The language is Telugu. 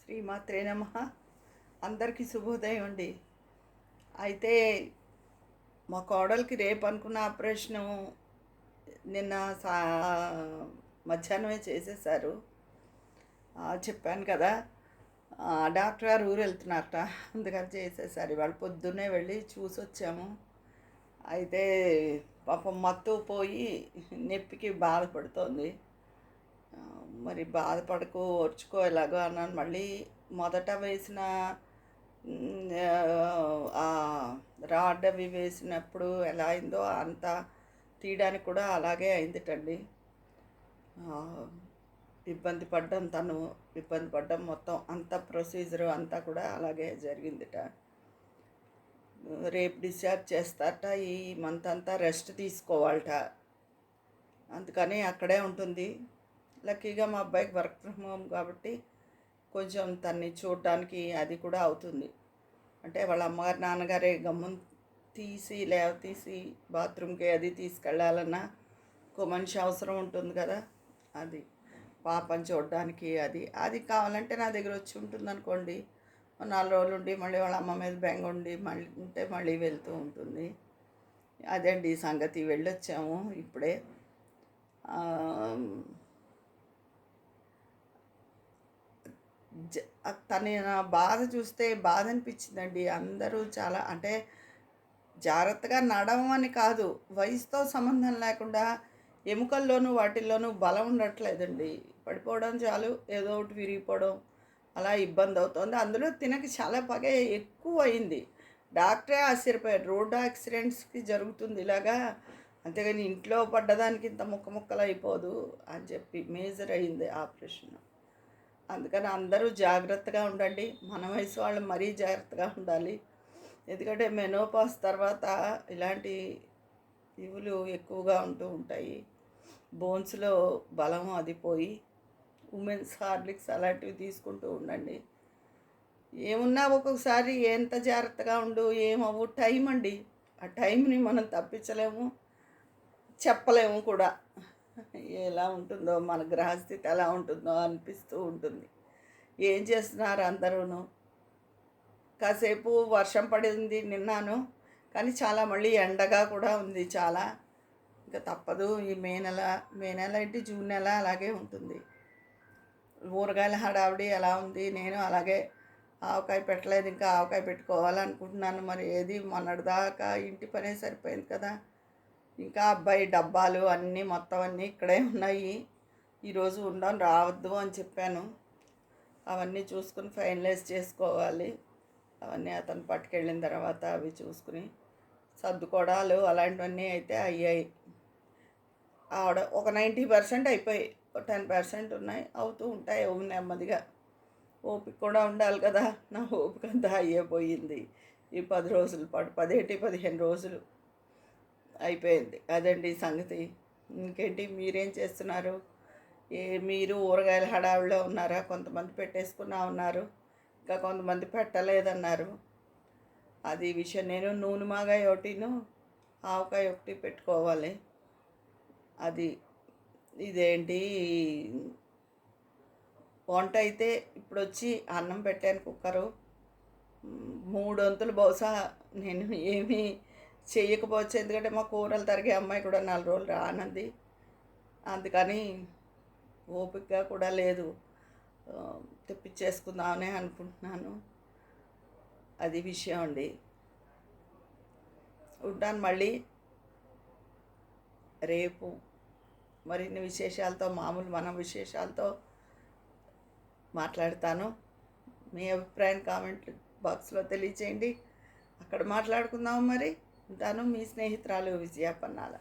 శ్రీమాత్రే నమః. అందరికీ శుభోదయం అండి. అయితే మా కోడలికి రేపు అనుకున్న ఆపరేషను నిన్న సా మధ్యాహ్నమే చేసేసారు. చెప్పాను కదా. డాక్టర్ గారు ఊరు వెళ్తున్నారట, అందుకని చేసేసారు. ఇవాళ పొద్దున్నే వెళ్ళి చూసొచ్చాము. అయితే పాపం మత్తు పోయి నొప్పికి బాధపడుతోంది. మరి బాధపడకు, ఓర్చుకో ఎలాగో అన్నాను. మళ్ళీ మొదట వేసిన ఆ రాడ్ అవి వేసినప్పుడు ఎలా అయిందో అంత తీయడానికి కూడా అలాగే అయిందిటండి. ఇబ్బంది పడ్డం, తను ఇబ్బంది పడ్డం, మొత్తం అంత ప్రొసీజరు అంతా కూడా అలాగే జరిగిందిట. రేపు డిశ్చార్జ్ చేస్తారట. ఈ మంత్ అంతా రెస్ట్ తీసుకోవాలట, అందుకని అక్కడే ఉంటుంది. లక్కీగా మా అబ్బాయికి వర్క్ ఫ్రమ్ హోమ్ కాబట్టి కొంచెం తన్ని చూడడానికి అది కూడా అవుతుంది. అంటే వాళ్ళ అమ్మగారు నాన్నగారే గమ్మున తీసి బాత్రూమ్కి అది తీసుకెళ్ళాలన్నా ఇంకో మనిషి అవసరం ఉంటుంది కదా. అది పాపని చూడడానికి అది కావాలంటే నా దగ్గర వచ్చి ఉంటుంది అనుకోండి. 4 రోజులు ఉండి మళ్ళీ వాళ్ళ అమ్మ మీద బెంగ ఉండి మళ్ళీ వెళ్తూ ఉంటుంది. అదండి ఈ సంగతి. వెళ్ళొచ్చాము ఇప్పుడే. తన బాధ చూస్తే బాధ అనిపించిందండి. అందరూ చాలా అంటే జాగ్రత్తగా నడవమని కాదు, వయసుతో సంబంధం లేకుండా ఎముకల్లోనూ వాటిల్లోనూ బలం ఉండట్లేదండి. పడిపోవడం చాలు, ఏదో ఒకటి విరిగిపోవడం, అలా ఇబ్బంది అవుతుంది. అందులో తినకి చాలా పగ ఎక్కువ అయింది. డాక్టరే ఆశ్చర్యపోయారు. రోడ్డు యాక్సిడెంట్స్కి జరుగుతుంది ఇలాగా, అంతేగాని ఇంట్లో పడ్డదానికి ఇంత ముక్కలు అయిపోదు అని చెప్పి మేజర్ అయింది ఆపరేషన్. అందుకని అందరూ జాగ్రత్తగా ఉండండి. మన వయసు వాళ్ళు మరీ జాగ్రత్తగా ఉండాలి. ఎందుకంటే మెనోపాస్ తర్వాత ఇలాంటి ఇవులు ఎక్కువగా ఉంటూ ఉంటాయి. బోన్స్లో బలం అది పోయి ఉమెన్స్ హార్లిక్స్ అలాంటివి తీసుకుంటూ ఉండండి. ఏమున్నా ఒక్కొక్కసారి ఎంత జాగ్రత్తగా ఉండు ఏమవు టైం అండి. ఆ టైంని మనం తప్పించలేము, చెప్పలేము కూడా. ఎలా ఉంటుందో మన గ్రహస్థితి ఎలా ఉంటుందో అనిపిస్తూ ఉంటుంది. ఏం చేస్తున్నారు అందరూను? కాసేపు వర్షం పడింది నిన్నాను, కానీ చాలా మళ్ళీ ఎండగా కూడా ఉంది చాలా. ఇంకా తప్పదు. ఈ మే నెల ఏంటి, జూన్ నెల అలాగే ఉంటుంది. ఊరగాయల హడావిడి ఎలా ఉంది. నేను అలాగే ఆవకాయ పెట్టలేదు, ఇంకా ఆవకాయ పెట్టుకోవాలనుకుంటున్నాను. మరి ఏది మొన్నటిదాకా ఇంటి పనే సరిపోయింది కదా. ఇంకా అబ్బాయి డబ్బాలు అన్నీ మొత్తం అన్నీ ఇక్కడే ఉన్నాయి. ఈరోజు ఉండడం రావద్దు అని చెప్పాను. అవన్నీ చూసుకుని ఫైనలైజ్ చేసుకోవాలి. అవన్నీ అతను పట్టుకెళ్ళిన తర్వాత అవి చూసుకుని సర్దుకోవడాలు అలాంటివన్నీ అయితే అయ్యాయి. ఆవిడ ఒక 90% అయిపోయి, 10% ఉన్నాయి, అవుతూ ఉంటాయి నెమ్మదిగా. ఓపిక కూడా ఉండాలి కదా. నా ఓపిక అంతా అయిపోయింది ఈ 10 రోజుల పాటు. 15 రోజులు అయిపోయింది. అదండి సంగతి. ఇంకేంటి, మీరేం చేస్తున్నారు? మీరు ఊరగాయల హడావిడిలో ఉన్నారా? కొంతమంది పెట్టేసుకున్నా ఉన్నారు, ఇంకా కొంతమంది పెట్టలేదన్నారు. అది విషయం. నేను నూనె మాగాయ ఒకటిను ఆవకాయ ఒకటి పెట్టుకోవాలి. అది ఇదేంటి వంట అయితే ఇప్పుడు వచ్చి అన్నం పెట్టాను కుక్కరు. 3 వంతులు బహుశా నేను ఏమీ చేయకపోవచ్చు. ఎందుకంటే మా కూరలు తరిగే అమ్మాయి కూడా 4 రోజులు రానంది. అందుకని ఓపికగా కూడా లేదు. తెప్పించేసుకుందామని అనుకుంటున్నాను. అది విషయం అండి. ఉంటాను మళ్ళీ రేపు మరిన్ని విశేషాలతో, మన విశేషాలతో మాట్లాడతాను. మీ అభిప్రాయం కామెంట్ బాక్స్లో తెలియచేయండి. అక్కడ మాట్లాడుకుందాం. మరి ఉంటాను. మీ స్నేహితురాలు విజయ పన్నాల.